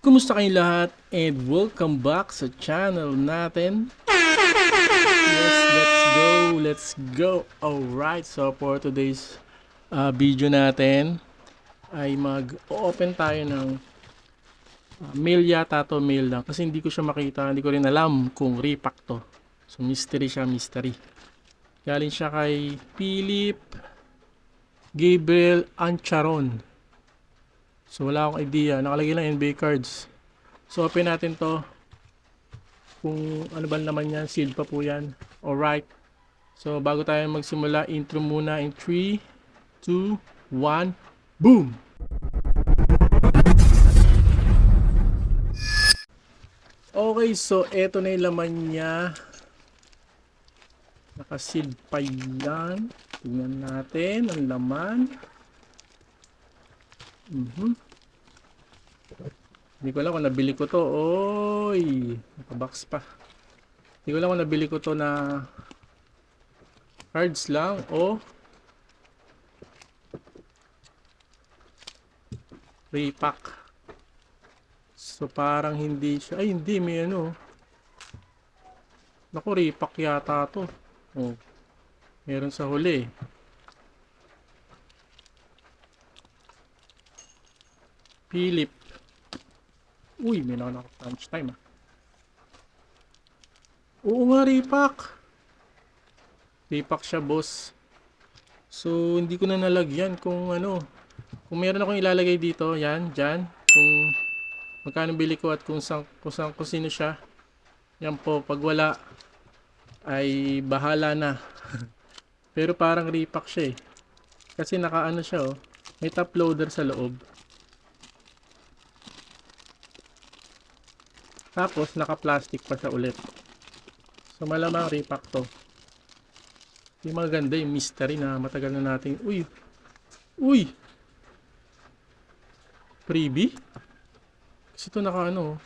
Kumusta kayong lahat and welcome back sa channel natin. Yes, let's go. Alright, so for today's video natin ay mag-open tayo ng mail yata to, mail lang. Kasi hindi ko siya makita, hindi ko rin alam kung repack to. So mystery siya, mystery. Galing siya kay Philip Gabriel Ancharon. So wala akong idea, nakalagay lang NBA cards. So open natin to. Kung ano ba naman yan, sealed pa po yan. Alright. So bago tayo magsimula, intro muna in 3, 2, 1, boom! Okay, so eto na yung laman niya. Nakasealed pa yan. Tingnan natin ang laman. Hindi ko alam kung nabili ko to. Oy! Nakabox pa. Hindi ko alam kung nabili ko to na cards lang o repack. So parang hindi siya. Ay hindi, may ano. Naku, repack yata to. Oh. Meron sa huli. Philip. Uy, may naka-punch time ah. Oo nga, repack. Repack siya, boss. So hindi ko na nalagyan kung ano. Kung meron akong ilalagay dito, yan, dyan. Kung magkano bili ko at kung sino siya. Yan po, pag wala ay bahala na. Pero parang repack siya eh. Kasi nakaano siya oh. May top loader sa loob. Tapos naka-plastic pa siya ulit. So malamang repack to. Yung maganda yung mystery na matagal na natin. Uy! Uy! Freebie? Kasi ito naka ano.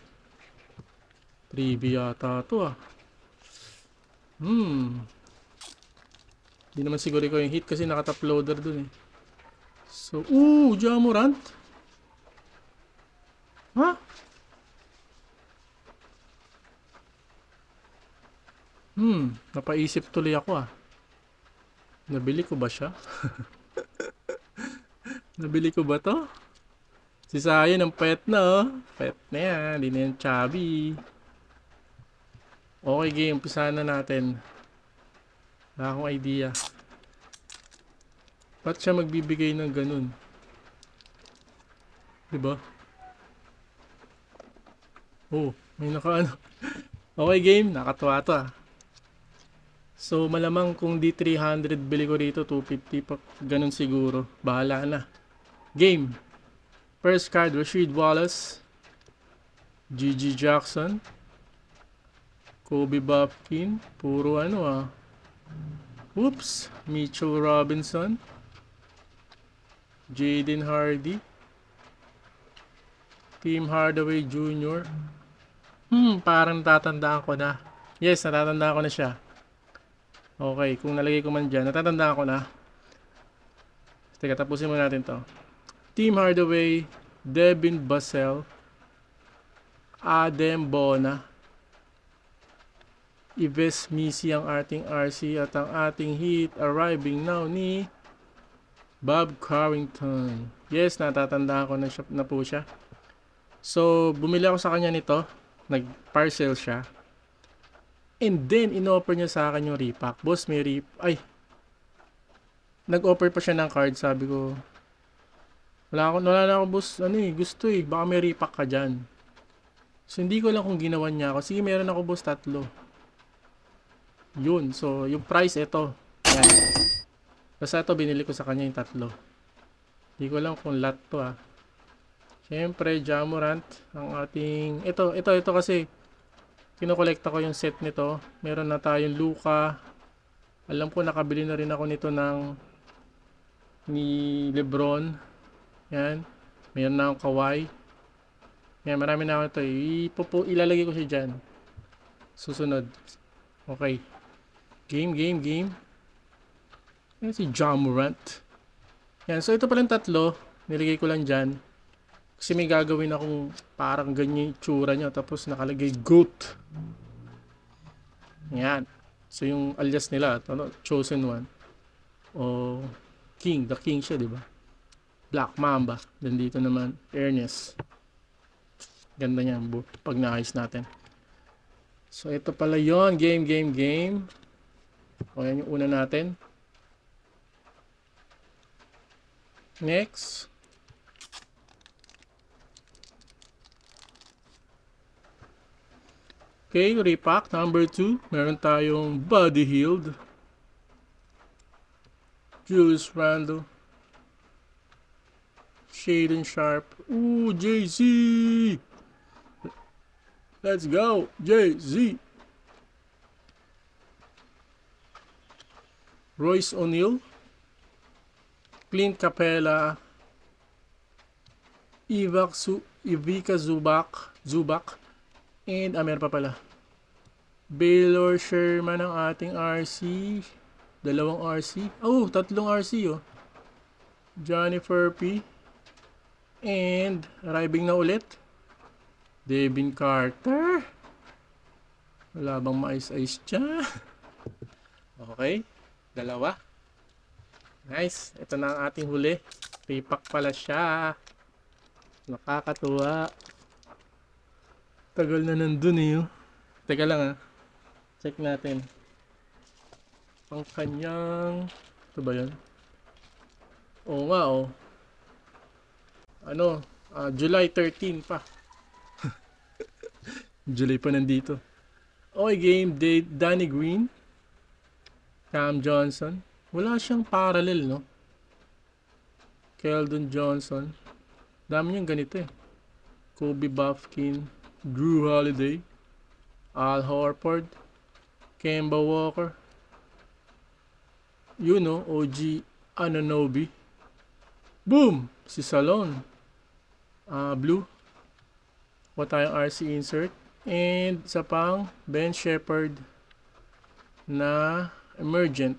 Freebie yata to ah. Hindi naman siguro ko yung hit kasi naka-top loader dun eh. So, Jamorant? Ha? Napaisip tuloy ako ah. Nabili ko ba siya? Nabili ko ba to? Si Sayo ng pet na oh. Pet na yan, hindi na yan chubby. Okay game, umpisahan na natin. Wala akong idea. Ba't siya magbibigay ng ganun? Diba? Oh, may nakaano. Okay game, nakatuwa to ah. So malamang kung di 300 bili ko rito, 250 pa. Ganun siguro. Bahala na. Game. First card, Rasheed Wallace. Gigi Jackson. Kobe Bufkin. Puro ano ah. Oops. Mitchell Robinson. Jaden Hardy. Tim Hardaway Jr. Parang natatandaan ko na. Yes, natatandaan ko na siya. Okay, kung nalagay ko man dyan, natatandaan ko na. Teka, tapusin mo natin to. Tim Hardaway, Devin Vassell, Adem Bona, Ives Misi ang ating RC at ang ating hit arriving now ni Bob Carrington. Yes, natatandaan ko na po siya. So, bumili ako sa kanya nito. Nag-parcel siya. And then, in-offer niya sa akin yung repack. Boss, may nag-offer pa siya ng card. Sabi ko, wala na ako boss. Ano eh, gusto eh. Baka may repack ka dyan. So, hindi ko lang kung ginawan niya ako. Sige, meron ako boss, 3. Yun. So, yung price, ito. Yan. Basta ito, binili ko sa kanya yung 3. Hindi ko lang kung lot to ah. Siyempre, Jamorant. Ang ating, ito kasi, kinokolekta ko yung set nito. Meron na tayong Luka. Alam ko nakabili na rin ako nito ni Lebron. Yan. Meron na akong Kawhi. Yan, marami na ako ito. Ilalagay ko siya dyan. Susunod. Okay. Game. Yan si Jamorant. Yan, so ito palang 3. Nilagay ko lang dyan. Kasi may gagawin akong parang ganyan yung tsura niya tapos nakalagay goat. Yan. So yung alias nila, ano, chosen one. O king, the king siya, di ba? Black Mamba. Then dito naman, Ernest. Ganda niya pag naayos natin. So ito pala yon, game. O yan yung una natin. Next. Okay, repack number 2. Meron tayong Body Healed. Julius Randle. Shaden Sharp. Ooh, JZ! Let's go, JZ! Royce O'Neal. Clint Capella. Ivica Zubac. And meron pa pala. Baylor Sherman ang ating RC. Dalawang RC. Oh, tatlong RC oh. Johnny Furphy. And arriving na ulit. Devin Carter. Wala bang mais-ice dyan? Okay. Dalawa. Nice. Ito na ang ating huli. Repack pala siya. Nakakatuwa. Tagal na nandun eh. Oh. Teka lang ah. Check natin. Ang kanyang... Ito ba yun? Oo nga oh. Ano? July 13 pa. July pa nandito. Okay, game date. Danny Green. Cam Johnson. Wala siyang parallel, no? Keldon Johnson. Dami niyang ganito eh. Kobe Buffkin. Drew Holiday. Al Horford. Kemba Walker. You know, OG Anunoby. Boom! Si Salon. Blue. Kuha tayong RC insert. And sa pang Ben Shepherd na emergent.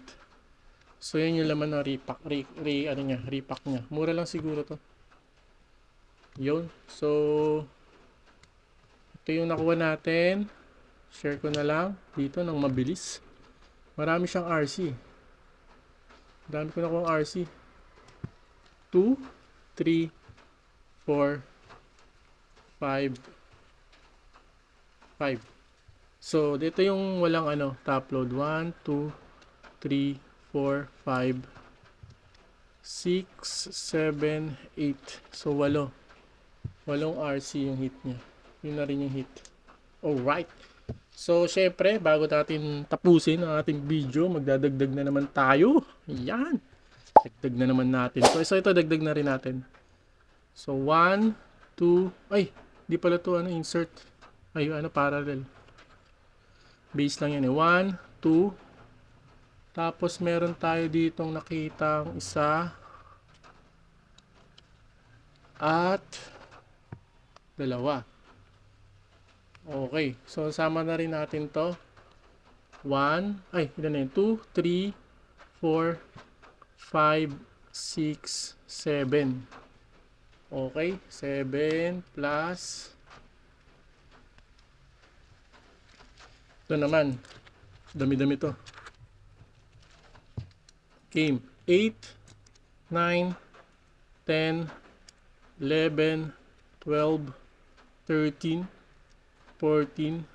So yan yung laman ng repack. Repack niya. Mura lang siguro to. Yun. So ito yung nakuha natin. Share ko na lang dito ng mabilis. Marami siyang RC. Dami ko nakuha RC. 2, 3, 4, 5. So dito yung walang top load. 1, 2, 3, 4, 5, 6, 7, 8. So 8. 8 RC yung hit niya. Yun na rin yung hit. Alright. So syempre, bago natin tapusin ang ating video, magdadagdag na naman tayo. Yan. Dagdag na naman natin. So ito dagdag na rin natin. So 1, 2, ay, di pala to insert. Ay, parallel. Base lang yan eh. 1, 2. Tapos meron tayo ditong nakitang isa. At dalawa. Okay. So sama na rin natin to. 1, ay, ilan na yun? 2, 3, 4, 5, 6, 7. Okay. 7 plus ito naman. Dami-dami to. Game. 8, 9, 10, 11, 12, 13, 14,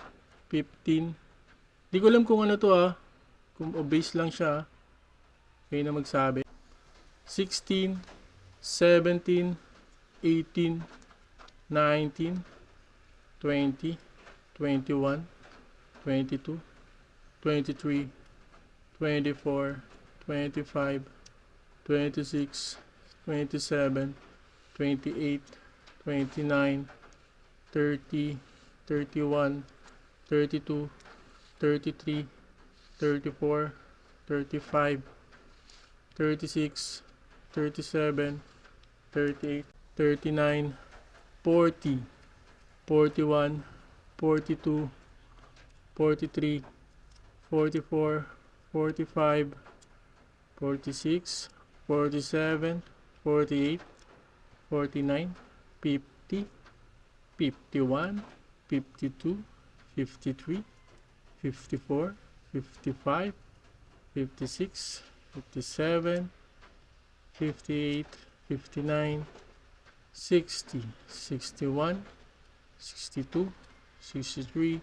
15. Di ko alam kung ano to kung base lang siya. Kayo na magsabi. 16, 17, 18, 19, 20, 21, 22, 23, 24, 25, 26, 27, 28, 29, 30, 31, 32, 33, 34, 35, 36, 37, 38, 39, 40, 41, 42, 43, 44, 45, 46, 47, 48, 49, 50, 50, 51, 52, 53, 54, 55, 56, 57, 58, 59, 60, 61, 62, 63,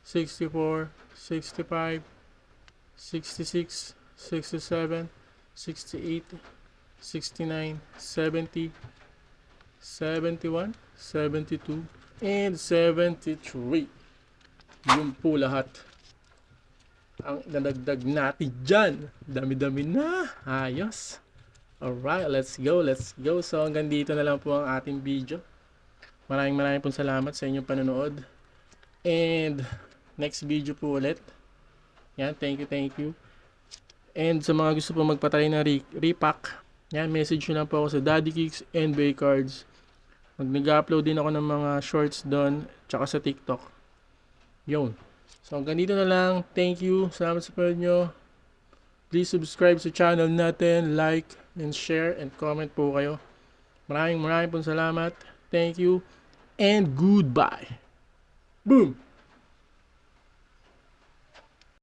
64, 65, 66, 67, 68, 69, 70, 71, 72, and 73. Yun po lahat ang nadagdag natin dyan. Dami-dami na. Ayos. Alright, let's go, let's go. So hanggang dito na lang po ang ating video. Maraming pong salamat sa inyong panonood. And next video po ulit. Yan, thank you. And sa mga gusto po magpatry na repack, yan, message nyo lang po ako sa Daddy Kicks NBA Cards. Nag-upload din ako ng mga shorts doon, tsaka sa TikTok. Yun. So hanggang dito na lang. Thank you. Salamat sa panonood nyo. Please subscribe sa channel natin, like, and share, and comment po kayo. Maraming pong salamat. Thank you, and goodbye. Boom!